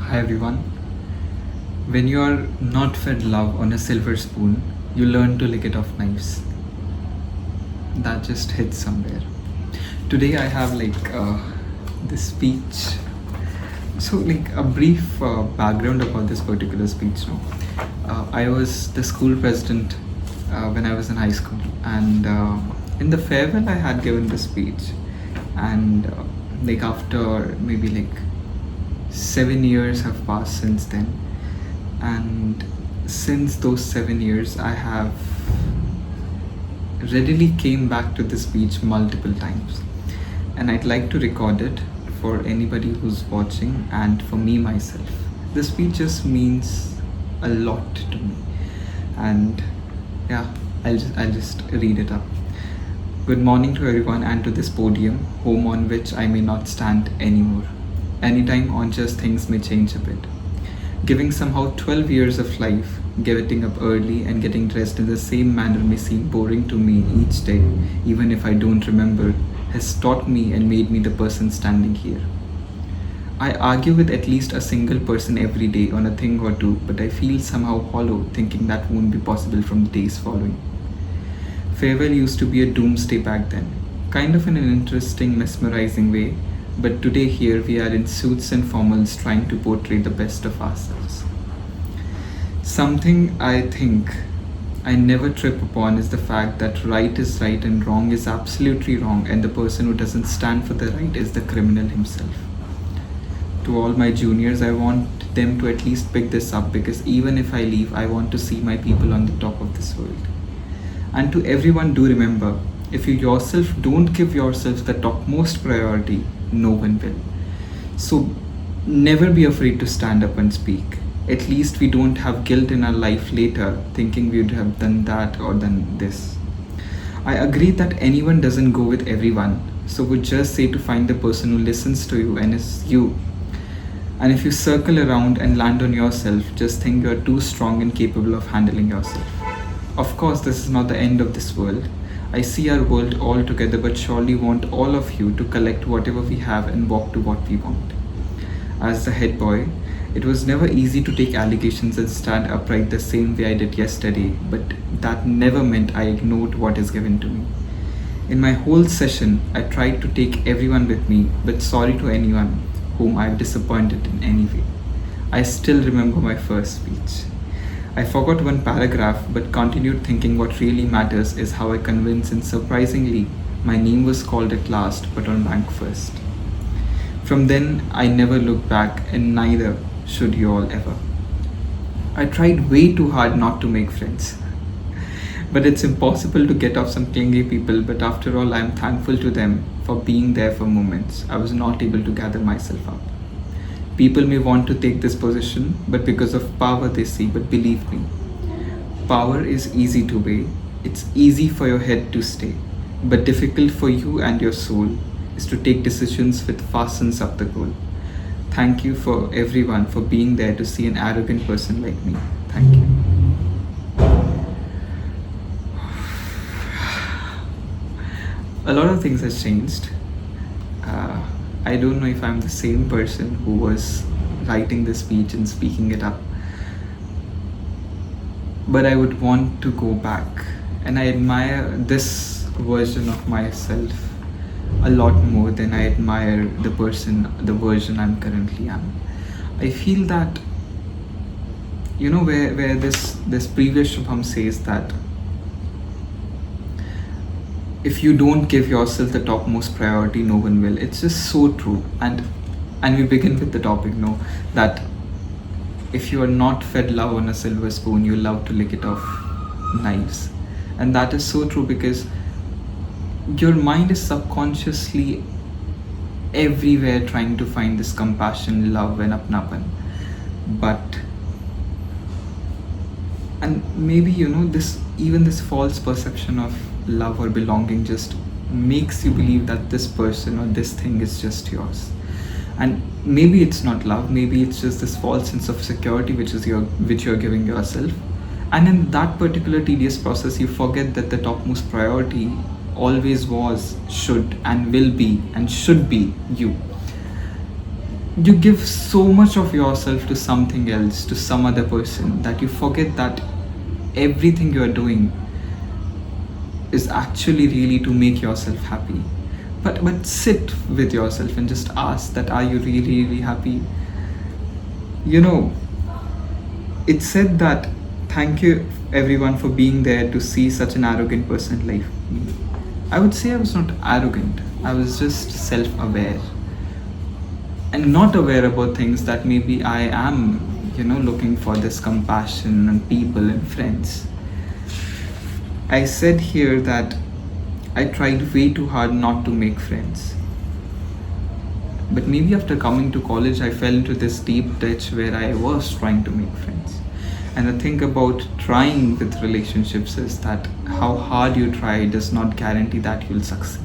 Hi everyone. When you are not fed love on a silver spoon, you learn to lick it off knives. That just hits somewhere. Today I have this speech. So a brief background about this particular speech. No, I was the school president when I was in high school, and in the farewell I had given the speech, and after maybe 7 years have passed since then, and since those 7 years I have readily came back to this speech multiple times, and I'd like to record it for anybody who's watching and for me myself. This speech just means a lot to me, and yeah, I'll just read it up. Good morning to everyone and to this podium, home on which I may not stand anymore. Anytime on just things may change a bit. Giving somehow 12 years of life, getting up early and getting dressed in the same manner may seem boring to me each day, even if I don't remember, has taught me and made me the person standing here. I argue with at least a single person every day on a thing or two, but I feel somehow hollow thinking that won't be possible from the days following. Farewell used to be a doomsday back then, kind of in an interesting, mesmerizing way, but today here we are in suits and formals trying to portray the best of ourselves. Something I think I never trip upon is the fact that right is right and wrong is absolutely wrong, and the person who doesn't stand for the right is the criminal himself. To all my juniors, I want them to at least pick this up, because even if I leave, I want to see my people on the top of this world. And to everyone, do remember, if you yourself don't give yourself the topmost priority, no one will. So never be afraid to stand up and speak. At least we don't have guilt in our life later, thinking we'd have done that or done this. I agree that anyone doesn't go with everyone, so would just say to find the person who listens to you and is you. And if you circle around and land on yourself, just think you're too strong and capable of handling yourself. Of course, this is not the end of this world. I see our world all together, but surely want all of you to collect whatever we have and walk to what we want. As the head boy, it was never easy to take allegations and stand upright the same way I did yesterday, but that never meant I ignored what is given to me. In my whole session, I tried to take everyone with me, but sorry to anyone whom I've disappointed in any way. I still remember my first speech. I forgot one paragraph, but continued thinking what really matters is how I convinced, and surprisingly, my name was called at last, but on rank first. From then, I never looked back, and neither should you all ever. I tried way too hard not to make friends. But it's impossible to get off some clingy people, but after all, I am thankful to them for being there for moments I was not able to gather myself up. People may want to take this position, but because of power they see, but believe me, power is easy to weigh. It's easy for your head to stay, but difficult for you and your soul is to take decisions which fastens up the goal. Thank you for everyone for being there to see an arrogant person like me. Thank you. A lot of things has changed. I don't know if I'm the same person who was writing the speech and speaking it up, but I would want to go back, and I admire this version of myself a lot more than I admire the version I'm currently am. I feel that, where this previous Shubham says that if you don't give yourself the topmost priority, no one will. It's just so true. And we begin with the topic, that if you are not fed love on a silver spoon, you love to lick it off knives. And that is so true, because your mind is subconsciously everywhere trying to find this compassion, love, and apnapan. And maybe this false perception of love or belonging just makes you believe that this person or this thing is just yours. And maybe it's not love, maybe it's just this false sense of security which you're giving yourself. And in that particular tedious process, you forget that the topmost priority always was, should, and will be, and should be you. You give so much of yourself to something else, to some other person, that you forget that everything you are doing is actually really to make yourself happy. But sit with yourself and just ask that, are you really really happy? You know, it said that thank you everyone for being there to see such an arrogant person like me. I would say I was not arrogant. I was just self-aware and not aware about things that maybe I am, looking for this compassion and people and friends. I said here that I tried way too hard not to make friends. But maybe after coming to college, I fell into this deep ditch where I was trying to make friends. And the thing about trying with relationships is that how hard you try does not guarantee that you'll succeed.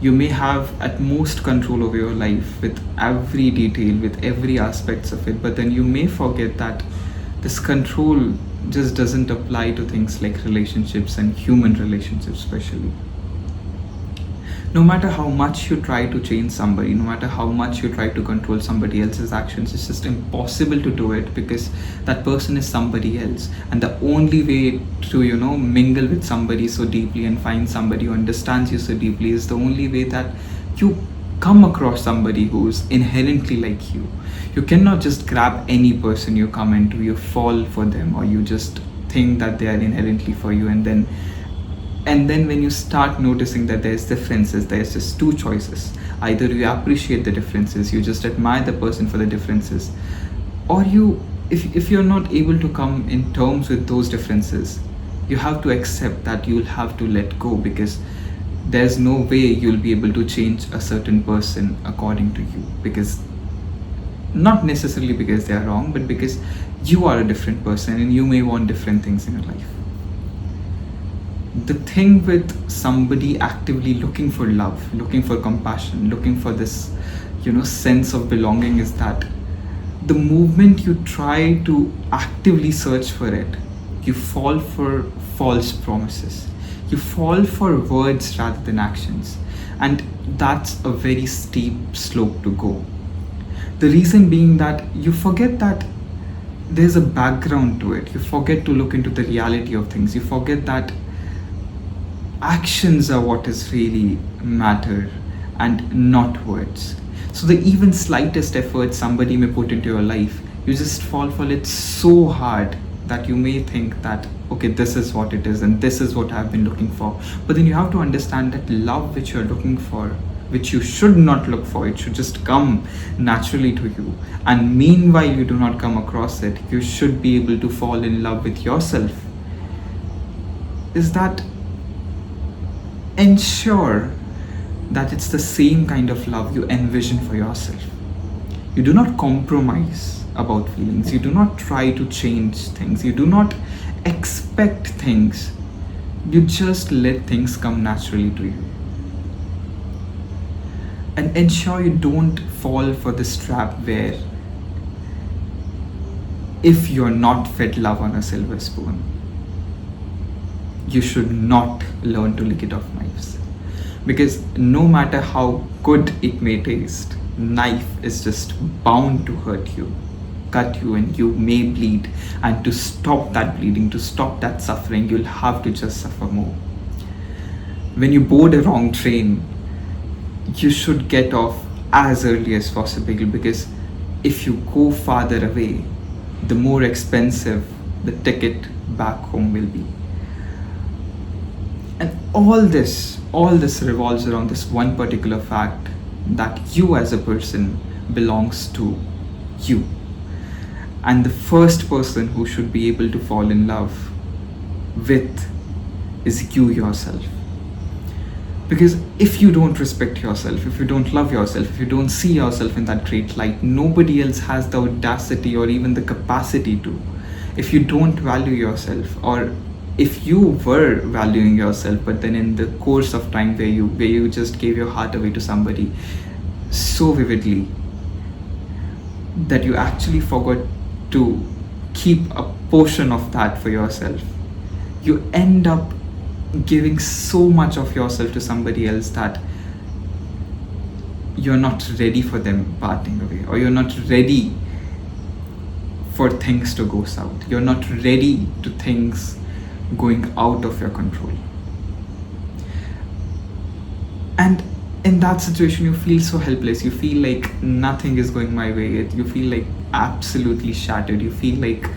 You may have at most control over your life with every detail, with every aspects of it, but then you may forget that this control just doesn't apply to things like relationships and human relationships especially. No matter how much you try to change somebody, no matter how much you try to control somebody else's actions, it's just impossible to do it, because that person is somebody else. And the only way to, mingle with somebody so deeply and find somebody who understands you so deeply is the only way that you come across somebody who's inherently like you. You cannot just grab any person you come into, you fall for them, or you just think that they are inherently for you, and then when you start noticing that there's differences, there's just two choices. Either you appreciate the differences, you just admire the person for the differences, or if you're not able to come in terms with those differences, you have to accept that you'll have to let go, because there's no way you'll be able to change a certain person according to you, because not necessarily because they are wrong, but because you are a different person and you may want different things in your life. The thing with somebody actively looking for love, looking for compassion, looking for this, sense of belonging, is that the moment you try to actively search for it, you fall for false promises. You fall for words rather than actions. And that's a very steep slope to go. The reason being that you forget that there's a background to it. You forget to look into the reality of things. You forget that actions are what is really matter and not words. So the even slightest effort somebody may put into your life, you just fall for it so hard that you may think that, okay, this is what it is and this is what I've been looking for. But then you have to understand that love which you're looking for, which you should not look for, it should just come naturally to you. And meanwhile you do not come across it, you should be able to fall in love with yourself. Is that ensure that it's the same kind of love you envision for yourself. You do not compromise about feelings. You do not try to change things. You do not expect things. You just let things come naturally to you. And ensure you don't fall for this trap where if you're not fed love on a silver spoon, you should not learn to lick it off knives. Because no matter how good it may taste, knife is just bound to hurt you, cut you, and you may bleed. And to stop that bleeding, to stop that suffering, you'll have to just suffer more. When you board a wrong train, you should get off as early as possible, because if you go farther away, the more expensive the ticket back home will be. And all this revolves around this one particular fact, that you as a person belongs to you. And the first person who should be able to fall in love with is you yourself. Because if you don't respect yourself, if you don't love yourself, if you don't see yourself in that great light, nobody else has the audacity or even the capacity to. If you don't value yourself, or if you were valuing yourself, but then in the course of time where you just gave your heart away to somebody so vividly that you actually forgot to keep a portion of that for yourself, you end up giving so much of yourself to somebody else that you're not ready for them parting away, or you're not ready for things to go south. You're not ready to things going out of your control. And in that situation, you feel so helpless. You feel like nothing is going my way. You feel like absolutely shattered. You feel like,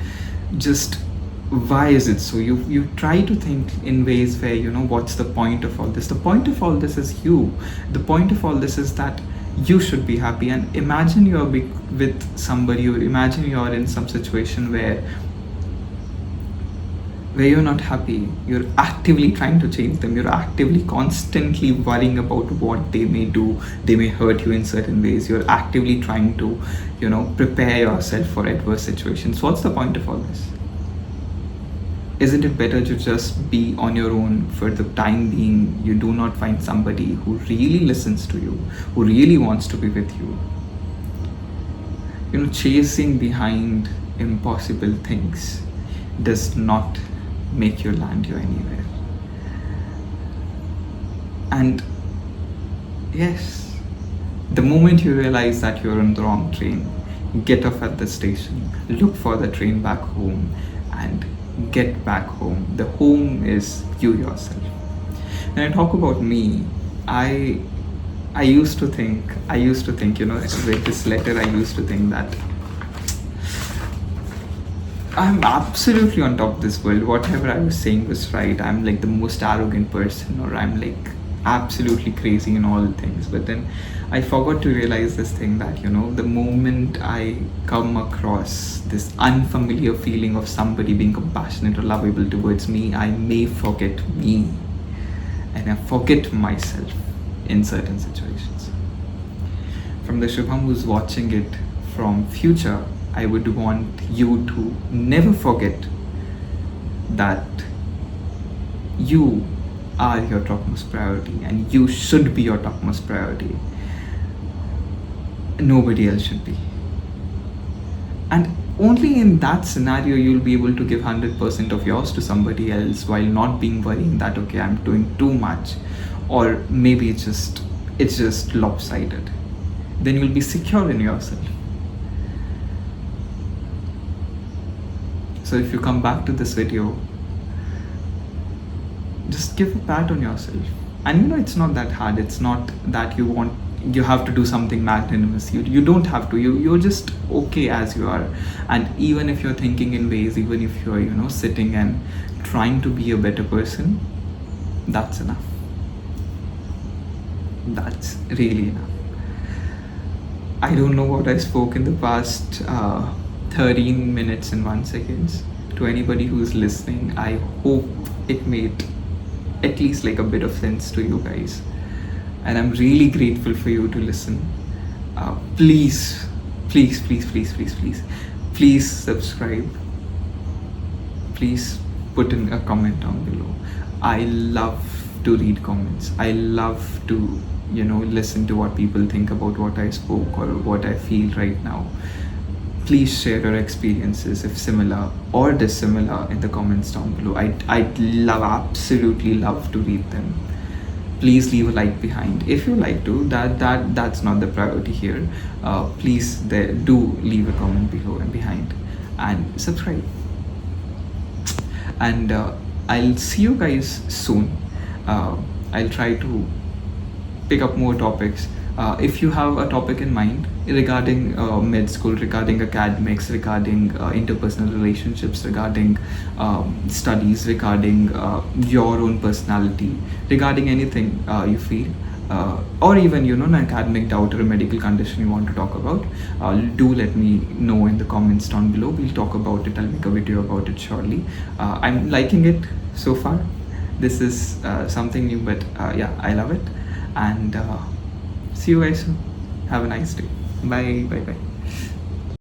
just why is it so? You try to think in ways where, what's the point of all this? The point of all this is you. The point of all this is that you should be happy. And imagine you're with somebody, or imagine you're in some situation where you're not happy. You're actively trying to change them. You're actively constantly worrying about what they may do. They may hurt you in certain ways. You're actively trying to prepare yourself for adverse situations. What's the point of all this? Isn't it better to just be on your own for the time being? You do not find somebody who really listens to you, who really wants to be with you. Chasing behind impossible things does not make you land you anywhere. And yes, the moment you realize that you're on the wrong train, get off at the station, look for the train back home, and get back home. The home is you yourself. When I talk about me, I used to think, with this letter, I used to think that I'm absolutely on top of this world. Whatever I was saying was right. I'm like the most arrogant person, or I'm like absolutely crazy in all things. But then I forgot to realize this thing that, the moment I come across this unfamiliar feeling of somebody being compassionate or lovable towards me, I may forget me, and I forget myself in certain situations. From the Shubham who's watching it from future, I would want you to never forget that you are your topmost priority, and you should be your topmost priority. Nobody else should be. And only in that scenario you'll be able to give 100% of yours to somebody else while not being worrying that, okay, I'm doing too much, or maybe it's just lopsided. Then you'll be secure in yourself. So if you come back to this video, just give a pat on yourself. And it's not that hard. It's not that you have to do something magnanimous. You don't have to. You're just okay as you are. And even if you're thinking in ways, even if you're sitting and trying to be a better person, that's enough. That's really enough. I don't know what I spoke in the past 13 minutes and 1 second. To anybody who's listening, I hope it made at least like a bit of sense to you guys. And I'm really grateful for you to listen. Please subscribe. Please put in a comment down below. I love to read comments. I love to listen to what people think about what I spoke or what I feel right now. Please share your experiences, if similar or dissimilar, in the comments down below. I'd absolutely love to read them. Please leave a like behind if you like to. That's not the priority here. Please do leave a comment below and behind, and subscribe. And I'll see you guys soon. I'll try to pick up more topics. If you have a topic in mind regarding med school, regarding academics, regarding interpersonal relationships, regarding studies, regarding your own personality, regarding anything you feel, or even an academic doubt or a medical condition you want to talk about, do let me know in the comments down below. We'll talk about it. I'll make a video about it shortly. I'm liking it so far. This is something new, but yeah, I love it. And see you guys soon. Have a nice day. Bye.